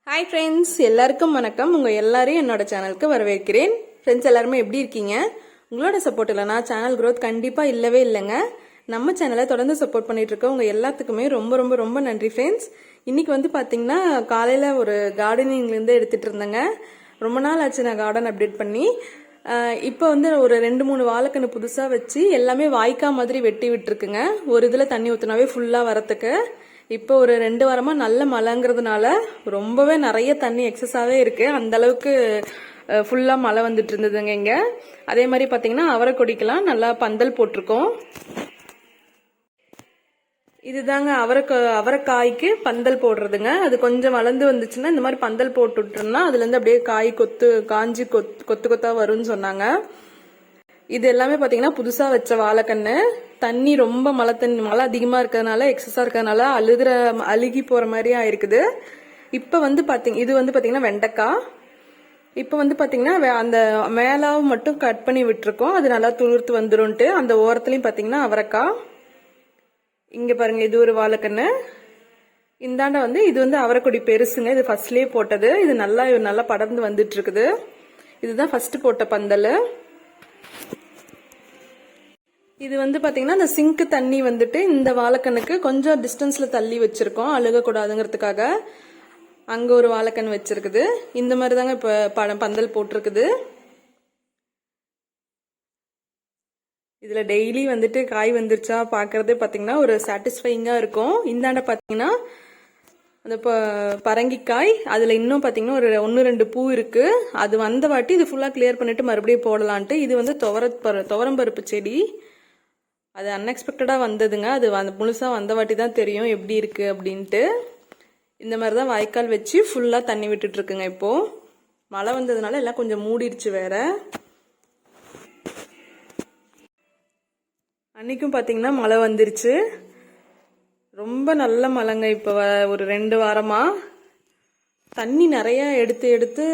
Hi friends, எல்லாருக்கும் வணக்கம். உங்கள் எல்லாரையும் என்னோட சேனலுக்கு வரவேற்கிறேன். ஃப்ரெண்ட்ஸ், எல்லாருமே எப்படி இருக்கீங்க? உங்களோட சப்போர்ட் இல்லைனா சேனல் க்ரோத் கண்டிப்பாக இல்லவே இல்லைங்க. நம்ம சேனலை தொடர்ந்து சப்போர்ட் பண்ணிட்டு இருக்கோம். உங்கள் எல்லாத்துக்குமே ரொம்ப ரொம்ப ரொம்ப நன்றி ஃப்ரெண்ட்ஸ். இன்னைக்கு வந்து பார்த்தீங்கன்னா காலையில் ஒரு கார்டனிங்லேருந்து எடுத்துகிட்டு இருந்தேங்க. ரொம்ப நாள் ஆச்சு நான் கார்டன் அப்டேட் பண்ணி. இப்போ வந்து ஒரு 2-3 வாழைக்கன்று புதுசாக வச்சு எல்லாமே வாய்க்கா மாதிரி வெட்டி விட்டுருக்குங்க. ஒரு இதில் தண்ணி ஊற்றினாவே ஃபுல்லாக வரத்துக்கு. இப்போ ஒரு 2 வாரமா நல்ல மழைங்கிறதுனால ரொம்பவே நிறைய தண்ணி எக்ஸஸாவே இருக்கு. அந்த அளவுக்கு ஃபுல்லா மழை வந்துட்டு இருந்ததுங்க இங்க. அதே மாதிரி பாத்தீங்கன்னா அவரை கொடிக்கெல்லாம் நல்லா பந்தல் போட்டிருக்கோம். இதுதாங்க அவரைக்காய்க்கு பந்தல் போடுறதுங்க. அது கொஞ்சம் வளர்ந்து வந்துச்சுன்னா இந்த மாதிரி பந்தல் போட்டு விட்டுருந்தா அதுல இருந்து அப்படியே காய் காஞ்சி கொத்து கொத்தா வரும்னு சொன்னாங்க. இது எல்லாமே பாத்தீங்கன்னா புதுசா வச்ச வாழைக்கண்ணு. தண்ணி ரொம்ப மழை அதிகமா இருக்கிறதுனால எக்ஸஸா இருக்கிறதுனால அழுகி போற மாதிரி ஆயிருக்குது. இப்ப வந்து இது வந்து பாத்தீங்கன்னா வெண்டைக்காய். இப்ப வந்து பாத்தீங்கன்னா அந்த மேலாவை மட்டும் கட் பண்ணி விட்டுருக்கோம். அது நல்லா துளிர்த்து வந்துரும்ட்டு. அந்த ஓரத்துலயும் பாத்தீங்கன்னா அவரைக்காய். இங்க பாருங்க, இது ஒரு வாழைக்கண்ணு. இந்தாண்ட வந்து இது வந்து அவரைக்கொடி பெருசுங்க. இது ஃபர்ஸ்ட்லயே போட்டது. இது நல்லா படர்ந்து வந்துட்டு இருக்குது. இதுதான் ஃபர்ஸ்ட் போட்ட பந்தல். இது வந்து பாத்தீங்கன்னா இந்த சிங்க் தண்ணி வந்துட்டு இந்த வாழைக்கண்ணுக்கு கொஞ்சம் டிஸ்டன்ஸ்ல தள்ளி வச்சிருக்கோம், அழுகக்கூடாதுங்கிறதுக்காக. அங்க ஒரு வாழைக்கண் வச்சிருக்குது. இந்த மாதிரி தாங்க இப்ப பந்தல் போட்டிருக்குது. இதுல டெய்லி வந்துட்டு காய் வந்துருச்சா பாக்குறதே பாத்தீங்கன்னா ஒரு சாட்டிஸ்ஃபைங்கா இருக்கும். இந்தாண்ட பாத்தீங்கன்னா அந்த பரங்கிக்காய், அதுல இன்னும் பாத்தீங்கன்னா ஒரு 1-2 பூ இருக்கு. அது வந்த வாட்டி இது ஃபுல்லா கிளியர் பண்ணிட்டு மறுபடியும் போடலான்ட்டு. இது வந்து துவரம்பருப்பு செடி. அது அன்எக்ஸ்பெக்டடா வந்ததுங்க. அது முழுசா வந்த வாட்டி தான் தெரியும் எப்படி இருக்கு அப்படின்ட்டு. இந்த மாதிரிதான் வாய்க்கால் வச்சு ஃபுல்லா தண்ணி விட்டுட்டு இருக்குங்க. இப்போ மழை வந்ததுனால எல்லாம் கொஞ்சம் மூடிடுச்சு வேற. அன்னைக்கும் பாத்தீங்கன்னா மழை வந்துருச்சு. ரொம்ப நல்ல மழைங்க. இப்ப ஒரு 2 வாரமா தண்ணி நிறைய எடுத்து எடுத்து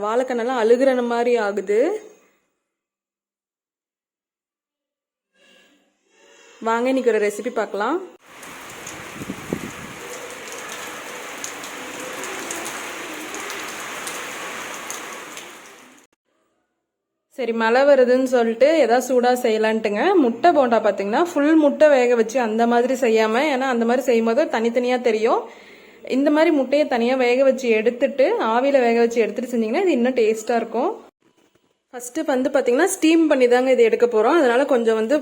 வாழைக்கண்ணெல்லாம் அழுகுற மாதிரி ஆகுது. வாங்க இன்னைக்கு ஒரு ரெசிபி பார்க்கலாம். சரி, மழை வருதுன்னு சொல்லிட்டு ஏதாவது சூடா செய்யலான்ட்டுங்க. முட்டை போண்டா பாத்தீங்கன்னா ஃபுல் முட்டை வேக வச்சு அந்த மாதிரி செய்யாம, ஏன்னா அந்த மாதிரி செய்யும் போது தனித்தனியா தெரியும். இந்த மாதிரி முட்டையை தனியா வேக வச்சு எடுத்துட்டு ஆவியில வேக வச்சு எடுத்துட்டு செஞ்சீங்கன்னா இது இன்னும் டேஸ்டா இருக்கும். ஃபர்ஸ்ட் வந்து பாத்தீங்கன்னா ஸ்டீம் பண்ணி தாங்க இது எடுக்க போறோம். அதனால கொஞ்சம் வந்து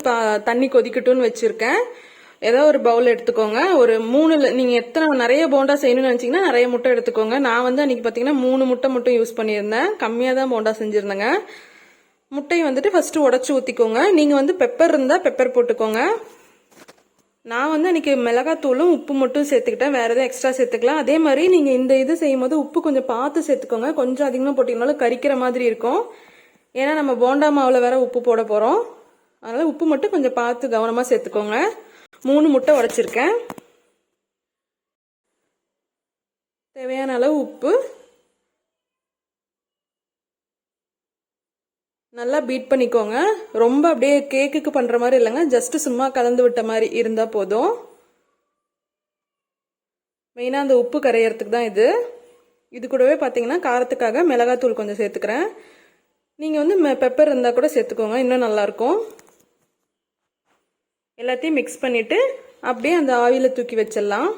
தண்ணி கொதிக்கட்டும்னு வச்சிருக்கேன். ஏதோ ஒரு பவுல் எடுத்துக்கோங்க. ஒரு 3 நீங்க எத்தனை நிறைய போண்டா செய்யணும்னு நினைச்சீங்கன்னா நிறைய முட்டை எடுத்துக்கோங்க. நான் வந்து அன்னைக்கு பாத்தீங்கன்னா 3 முட்டை மட்டும் யூஸ் பண்ணியிருந்தேன். கம்மியா தான் போண்டா செஞ்சிருந்தேங்க. முட்டையை வந்துட்டு ஃபர்ஸ்ட் உடச்சு ஊத்திக்கோங்க. நீங்க வந்து பெப்பர் இருந்தா பெப்பர் போட்டுக்கோங்க. நான் வந்து அன்னைக்கு மிளகாத்தூளும் உப்பு மட்டும் சேர்த்துக்கிட்டேன். வேற எதுவும் எக்ஸ்ட்ரா சேர்த்துக்கலாம். அதே மாதிரி நீங்க இந்த இது செய்யும் போது உப்பு கொஞ்சம் பார்த்து சேர்த்துக்கோங்க. கொஞ்சம் அதிகமா போட்டீங்கனாலும் கரிக்கிற மாதிரி இருக்கும். ஏன்னா நம்ம போண்டா மாவுல வேற உப்பு போட போறோம். அதனால உப்பு மட்டும் கொஞ்சம் பார்த்து கவனமா சேர்த்துக்கோங்க. 3 முட்டை உடைச்சிருக்கேன். தேவையான அளவு உப்பு. நல்லா பீட் பண்ணிக்கோங்க. ரொம்ப அப்படியே கேக்குக்கு பண்ற மாதிரி இல்லைங்க, ஜஸ்ட் சும்மா கலந்து விட்ட மாதிரி இருந்தா போதும். மெயினா அந்த உப்பு கரையறதுக்கு தான் இது. இது கூடவே பாத்தீங்கன்னா காரத்துக்காக மிளகாத்தூள் கொஞ்சம் சேர்த்துக்கிறேன். நீங்க வந்து பெப்பர் இருந்தா கூட சேர்த்துக்கோங்க, இன்னும் நல்லா இருக்கும். எல்லாத்தையும் மிக்ஸ் பண்ணிட்டு அப்படியே அந்த ஆவியில தூக்கி வச்சிடலாம்.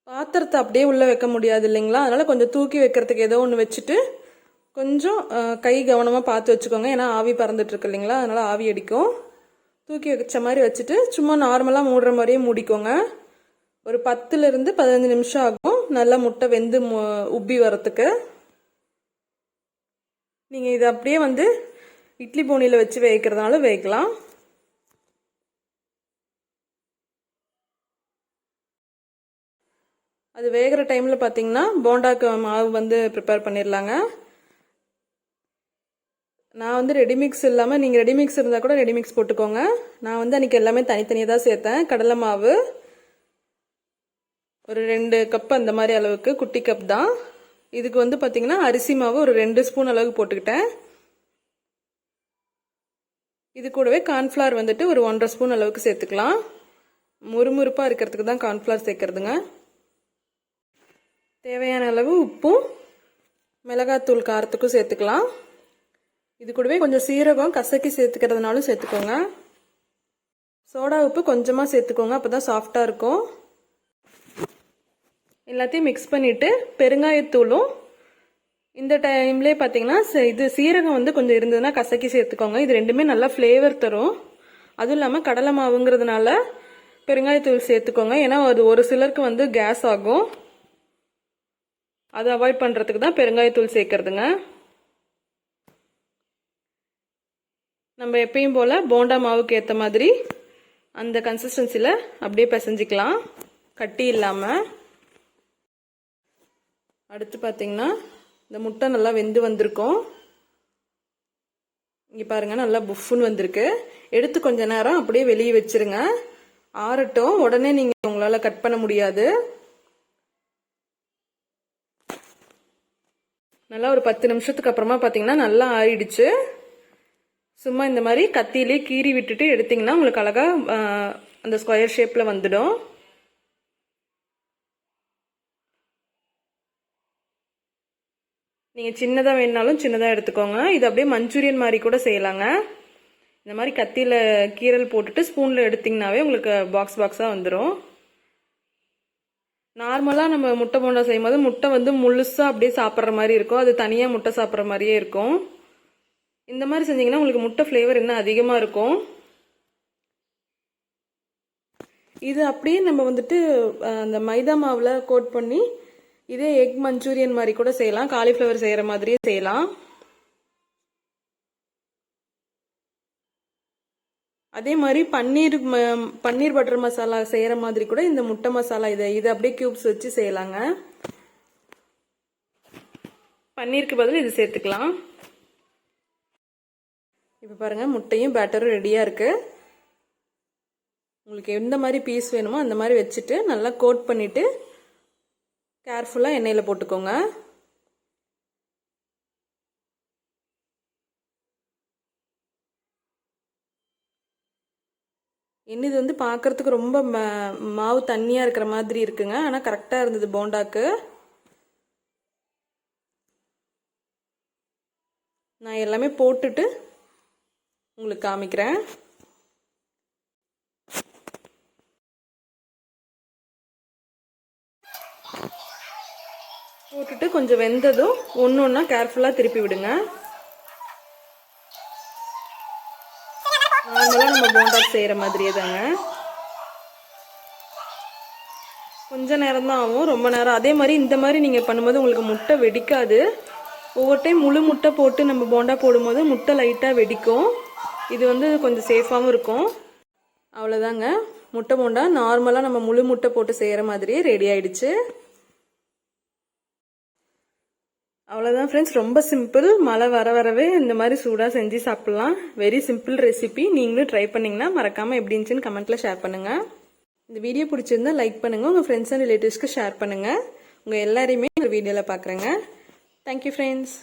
பாத்திரத்தை அப்படியே உள்ள வைக்க முடியாது இல்லைங்களா, அதனால கொஞ்சம் தூக்கி வைக்கிறதுக்கு ஏதோ ஒன்று வச்சுட்டு கொஞ்சம் கை கவனமா பார்த்து வச்சுக்கோங்க. ஏன்னா ஆவி பறந்துட்டு இருக்கு இல்லைங்களா, அதனால ஆவி அடிக்கும். தூக்கி வச்ச மாதிரி வச்சுட்டு சும்மா நார்மலா மூடுற மாதிரியே மூடிக்கோங்க. ஒரு 10 to 15 நிமிஷம் ஆகும் நல்லா முட்டை வெந்து உப்பி வரத்துக்கு. நீங்க இதை அப்படியே வந்து இட்லி பூனியில வச்சு வேகிறதுனால வேகலாம். அது வேகிற டைம்ல பாத்தீங்கன்னா போண்டாக்கு மாவு வந்து ப்ரிப்பேர் பண்ணிடலாங்க. நான் வந்து ரெடிமிக்ஸ் இல்லாம, நீங்க ரெடிமிக்ஸ் இருந்தா கூட ரெடிமிக்ஸ் போட்டுக்கோங்க. நான் வந்து அன்னைக்கு எல்லாமே தனித்தனியாக தான் சேர்த்தேன். கடலை மாவு ஒரு 2 கப் அந்த மாதிரி அளவுக்கு, குட்டி கப் தான். இதுக்கு வந்து பாத்தீங்கன்னா அரிசி மாவு ஒரு 2 ஸ்பூன் அளவுக்கு போட்டுக்கிட்டேன். இது கூடவே கார்ன்ஃபிளவர் வந்துட்டு ஒரு 1.5 ஸ்பூன் அளவுக்கு சேர்த்துக்கலாம். முறுமுறுப்பா இருக்கிறதுக்கு தான் கார்ன்ஃபிளவர் சேர்க்கறதுங்க. தேவையான அளவு உப்பும் மிளகாத்தூள் காரத்துக்கும் சேர்த்துக்கலாம். இது கூடவே கொஞ்சம் சீரகம் கசக்கி சேர்த்துக்கிறதுனாலும் சேர்த்துக்கோங்க. சோடா உப்பு கொஞ்சமாக சேர்த்துக்கோங்க, அப்போ தான் சாஃப்டாக இருக்கும். எல்லாத்தையும் மிக்ஸ் பண்ணிவிட்டு பெருங்காயத்தூளும் இந்த டைம்லேயே பார்த்தீங்கன்னா இது சீரகம் வந்து கொஞ்சம் இருந்ததுன்னா கசக்கி சேர்த்துக்கோங்க. இது ரெண்டுமே நல்லா ஃப்ளேவர் தரும். அதுவும் இல்லாமல் கடலை மாவுங்கிறதுனால பெருங்காயத்தூள் சேர்த்துக்கோங்க. ஏன்னா அது ஒரு சிலருக்கு வந்து கேஸ் ஆகும். அதை அவாய்ட் பண்ணுறதுக்கு தான் பெருங்காயத்தூள் சேர்க்கறதுங்க. நம்ம எப்பயும் போல் போண்டா மாவுக்கு ஏற்ற மாதிரி அந்த கன்சிஸ்டன்சியில் அப்படியே பிசைஞ்சிக்கலாம், கட்டி இல்லாமல். அடுத்து பார்த்தீங்கன்னா இந்த முட்டை நல்லா வெந்து வந்திருக்கும். இங்கே பாருங்கள், நல்லா புஃப்னு வந்திருக்கு. எடுத்து கொஞ்ச நேரம் அப்படியே வெளியே வச்சிருங்க, ஆறட்டும். உடனே நீங்கள் உங்களால் கட் பண்ண முடியாது. நல்லா ஒரு 10 நிமிஷத்துக்கு அப்புறமா பார்த்தீங்கன்னா நல்லா ஆறிடுச்சு. சும்மா இந்த மாதிரி கத்தியிலே கீறி விட்டுட்டு எடுத்தீங்கன்னா உங்களுக்கு அழகாக அந்த ஸ்கொயர் ஷேப்பில் வந்துடும். நீங்கள் சின்னதாக வேணுனாலும் சின்னதாக எடுத்துக்கோங்க. இது அப்படியே மஞ்சூரியன் மாதிரி கூட செய்யலாங்க. இந்த மாதிரி கத்தியில் கீரல் போட்டுட்டு ஸ்பூனில் எடுத்திங்கனாவே உங்களுக்கு பாக்ஸ் பாக்ஸாக வந்துடும். நார்மலாக நம்ம முட்டை போண்டா செய்யும் போது முட்டை வந்து முழுசாக அப்படியே சாப்பிட்ற மாதிரி இருக்கும், அது தனியாக முட்டை சாப்பிட்ற மாதிரியே இருக்கும். இந்த மாதிரி செஞ்சிங்கன்னா உங்களுக்கு முட்டை ஃப்ளேவர் இன்னும் அதிகமாக இருக்கும். இது அப்படியே நம்ம வந்துட்டு அந்த மைதா மாவில் கோட் பண்ணி இதே எக் மஞ்சூரியன் மாதிரி கூட செய்யலாம், காலிஃப்ளவர் செய்கிற மாதிரியே செய்யலாம். அதே மாதிரி பன்னீர் பட்டர் மசாலா செய்கிற மாதிரி கூட இந்த முட்டை மசாலா இதை அப்படியே கியூப்ஸ் வச்சு செய்யலாங்க. பன்னீருக்கு பதில் இது சேர்த்துக்கலாம். இப்போ பாருங்கள், முட்டையும் பேட்டரும் ரெடியாக இருக்குது. உங்களுக்கு எந்த மாதிரி பீஸ் வேணுமோ அந்த மாதிரி வச்சுட்டு நல்லா கோட் பண்ணிவிட்டு கேர்ஃபுல்லாக எண்ணெயில் போட்டுக்கோங்க. இது வந்து பார்க்குறதுக்கு ரொம்ப மாவு தண்ணியாக இருக்கிற மாதிரி இருக்குங்க, ஆனால் கரெக்டாக இருந்தது போண்டாக்கு. நான் எல்லாமே போட்டுட்டு உங்களுக்கு காமிக்கிறேன். போட்டுட்டு கொஞ்சம் வெந்ததும் ஒன்று ஒன்றா கேர்ஃபுல்லாக திருப்பி விடுங்க. நார்மலாக நம்ம போண்டா செய்கிற மாதிரியே தாங்க. கொஞ்சம் நேரம் தான் ஆகும், ரொம்ப நேரம். அதே மாதிரி இந்த மாதிரி நீங்கள் பண்ணும்போது உங்களுக்கு முட்டை வெடிக்காது. ஒவ்வொரு டைம் முழு முட்டை போட்டு நம்ம போண்டா போடும்போது முட்டை லைட்டாக வெடிக்கும். இது வந்து கொஞ்சம் சேஃபாகவும் இருக்கும். அவ்வளோதாங்க, முட்டை போண்டா நார்மலாக நம்ம முழு முட்டை போட்டு செய்கிற மாதிரியே ரெடி ஆயிடுச்சு. அவ்வளோதான் ஃப்ரெண்ட்ஸ், ரொம்ப சிம்பிள். மழை வரவே இந்த மாதிரி சூடாக செஞ்சு சாப்பிட்லாம். Very simple recipe. நீங்களும் ட்ரை பண்ணிங்கன்னா மறக்காமல் எப்படி இருந்துச்சுன்னு கமெண்ட்டில் ஷேர் பண்ணுங்கள். இந்த வீடியோ பிடிச்சிருந்தா லைக் பண்ணுங்கள், உங்கள் ஃப்ரெண்ட்ஸ் அண்ட் ரிலேட்டிவ்ஸ்க்கு ஷேர் பண்ணுங்கள். உங்கள் எல்லாரையுமே இந்த வீடியோவில் பார்க்குறேங்க. Thank you friends.